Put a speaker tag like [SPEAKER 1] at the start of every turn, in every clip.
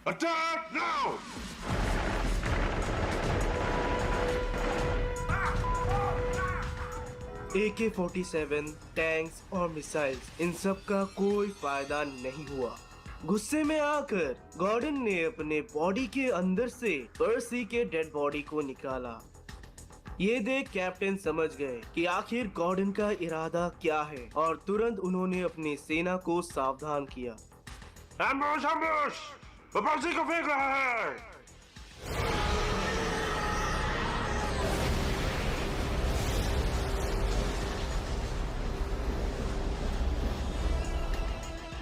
[SPEAKER 1] Attack now!
[SPEAKER 2] AK-47, tanks और missiles, इन सब का कोई फायदा नहीं हुआ। गुस्से में आकर गॉर्डन ने अपने बॉडी के अंदर से पर्सी के डेड बॉडी को निकाला। ये देख कैप्टन समझ गए कि आखिर गॉर्डन का इरादा क्या है और तुरंत उन्होंने अपनी सेना को सावधान किया।
[SPEAKER 1] Ambush! Ambush! वो पर्सी को फेंक रहा है।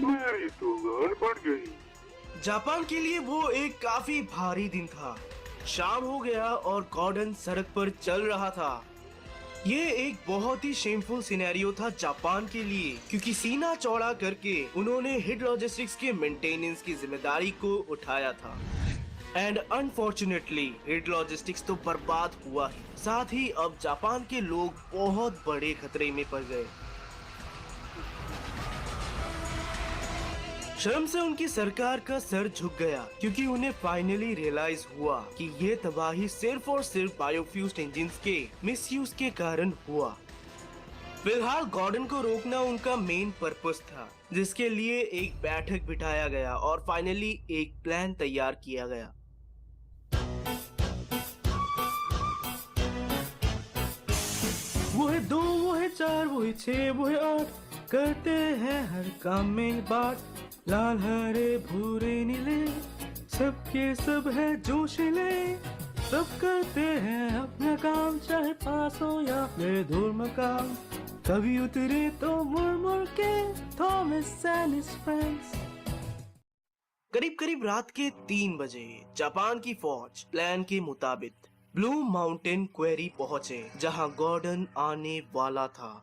[SPEAKER 1] मेरी तो गांड फट गई।
[SPEAKER 2] जापान के लिए वो एक काफी भारी दिन था। शाम हो गया और गॉर्डन सड़क पर चल रहा था। ये एक बहुत ही शेमफुल सिनेरियो था जापान के लिए, क्योंकि सीना चौड़ा करके उन्होंने हिट लॉजिस्टिक्स के मेंटेनेंस की जिम्मेदारी को उठाया था। एंड अनफॉर्चुनेटली हिट लॉजिस्टिक्स तो बर्बाद हुआ ही, साथ ही अब जापान के लोग बहुत बड़े खतरे में पड़ गए। शर्म से उनकी सरकार का सर झुक गया, क्योंकि उन्हें फाइनली रियलाइज हुआ कि ये तबाही सिर्फ और सिर्फ बायोफ्यूज्ड इंजिन्स के मिसयूज के कारण हुआ। फिलहाल गॉर्डन को रोकना उनका मेन पर्पस था, जिसके लिए एक बैठक बिठाया गया और फाइनली एक प्लान तैयार किया गया। वो है 2, वो है 4, वो है 6, वो है 8, करते हैं हर काम में बात। लाल हरे भूरे नीले सबके सब है जोशीले, सब करते हैं अपना काम, चाहे पास हो या फिर दूर मकाम। कभी उतरे तो मुड़ मुड़ के थॉमस एंड हिज फ्रेंड्स। करीब करीब रात के 3 बजे जापान की फौज प्लान के मुताबिक ब्लू माउंटेन क्वेरी पहुंचे, जहां गॉर्डन आने वाला था।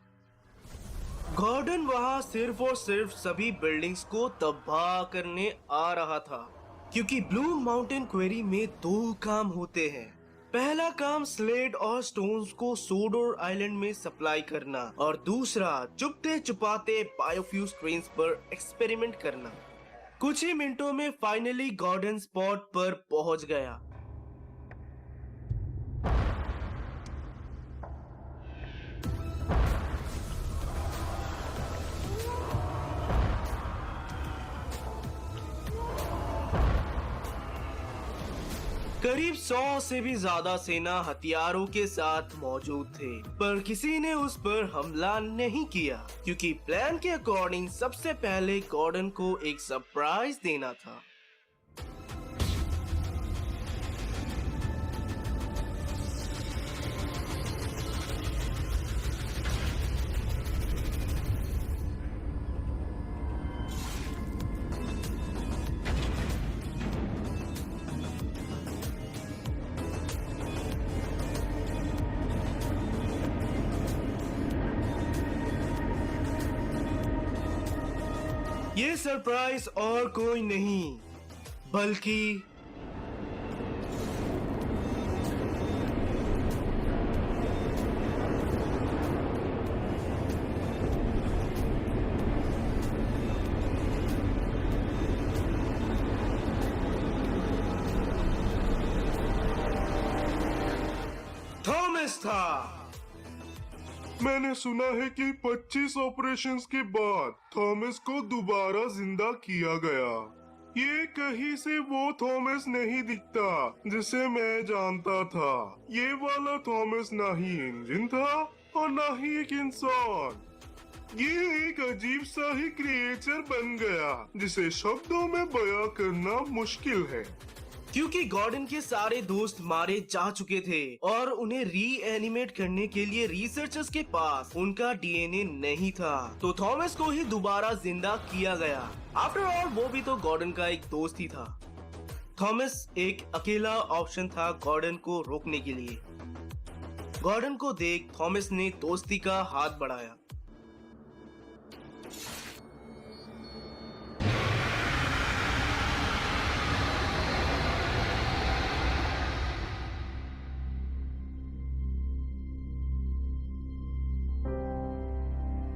[SPEAKER 2] गॉर्डन वहां सिर्फ और सिर्फ सभी बिल्डिंग्स को तबाह करने आ रहा था, क्योंकि ब्लू माउंटेन क्वेरी में 2 काम होते हैं। पहला काम स्लेट और स्टोन्स को सोडोर आइलैंड में सप्लाई करना, और दूसरा चुपते छुपाते बायोफ्यूज ट्रेन्स पर एक्सपेरिमेंट करना। कुछ ही मिनटों में फाइनली गॉर्डन स्पॉट पर पहुंच गया। करीब 100 से भी ज्यादा सेना हथियारों के साथ मौजूद थे, पर किसी ने उस पर हमला नहीं किया, क्योंकि प्लान के अकॉर्डिंग सबसे पहले गॉर्डन को एक सरप्राइज देना था। ये सरप्राइज और कोई नहीं बल्कि थॉमस था।
[SPEAKER 1] मैंने सुना है कि 25 ऑपरेशंस के बाद थॉमस को दोबारा जिंदा किया गया। ये कहीं से वो थॉमस नहीं दिखता जिसे मैं जानता था। ये वाला थॉमस ना ही इंजन था और ना ही एक इंसान। ये एक अजीब सा ही क्रिएचर बन गया जिसे शब्दों में बयां करना मुश्किल है।
[SPEAKER 2] क्योंकि गॉर्डन के सारे दोस्त मारे जा चुके थे और उन्हें रीएनिमेट करने के लिए रिसर्चर्स के पास उनका डीएनए नहीं था, तो थॉमस को ही दोबारा जिंदा किया गया। आफ्टर ऑल वो भी तो गॉर्डन का एक दोस्त ही था। थॉमस एक अकेला ऑप्शन था गॉर्डन को रोकने के लिए। गॉर्डन को देख थॉमस ने दोस्ती का हाथ बढ़ाया।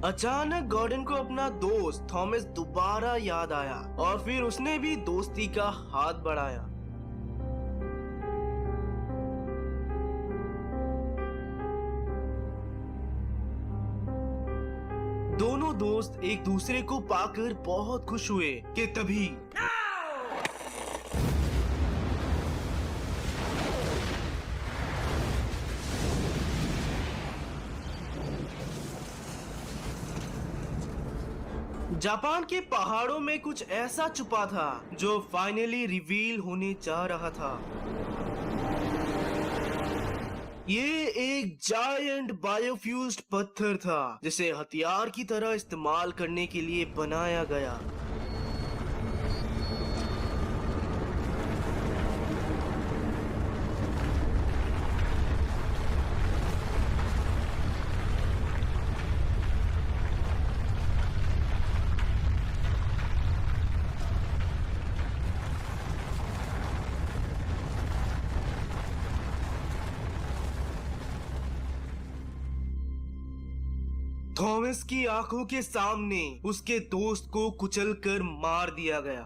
[SPEAKER 2] अचानक गॉर्डन को अपना दोस्त थॉमस दोबारा याद आया और फिर उसने भी दोस्ती का हाथ बढ़ाया। दोनों दोस्त एक दूसरे को पाकर बहुत खुश हुए कि तभी जापान के पहाड़ों में कुछ ऐसा छुपा था जो फाइनली रिवील होने जा रहा था। ये एक जायंट बायोफ्यूज्ड पत्थर था जिसे हथियार की तरह इस्तेमाल करने के लिए बनाया गया। थॉमस की आंखों के सामने उसके दोस्त को कुचलकर मार दिया गया।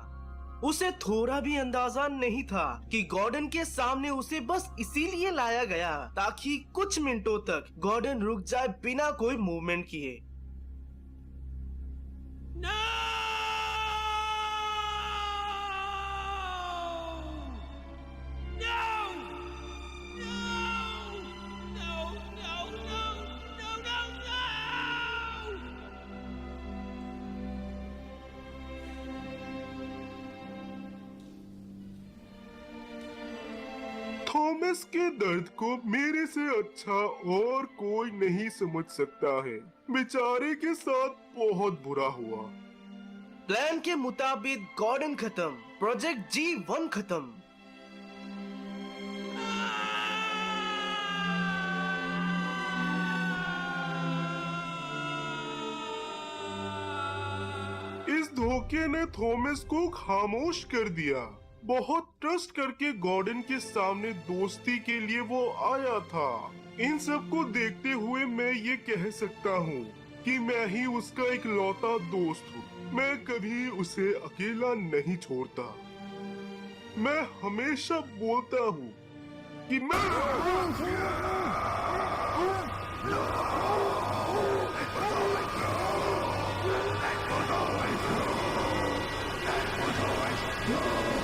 [SPEAKER 2] उसे थोड़ा भी अंदाजा नहीं था कि गॉर्डन के सामने उसे बस इसीलिए लाया गया ताकि कुछ मिनटों तक गॉर्डन रुक जाए बिना कोई मूवमेंट किए।
[SPEAKER 1] थॉमस के दर्द को मेरे से अच्छा और कोई नहीं समझ सकता है। बेचारे के साथ बहुत बुरा हुआ।
[SPEAKER 2] प्लान के मुताबिक गॉर्डन खत्म, प्रोजेक्ट G1 खत्म।
[SPEAKER 1] इस धोखे ने थॉमस को खामोश कर दिया। बहुत ट्रस्ट करके गॉर्डन के सामने दोस्ती के लिए वो आया था। इन सब को देखते हुए मैं ये कह सकता हूँ कि मैं ही उसका एक लौता दोस्त हूँ। मैं कभी उसे अकेला नहीं छोड़ता। मैं हमेशा बोलता हूँ कि मैं
[SPEAKER 3] No!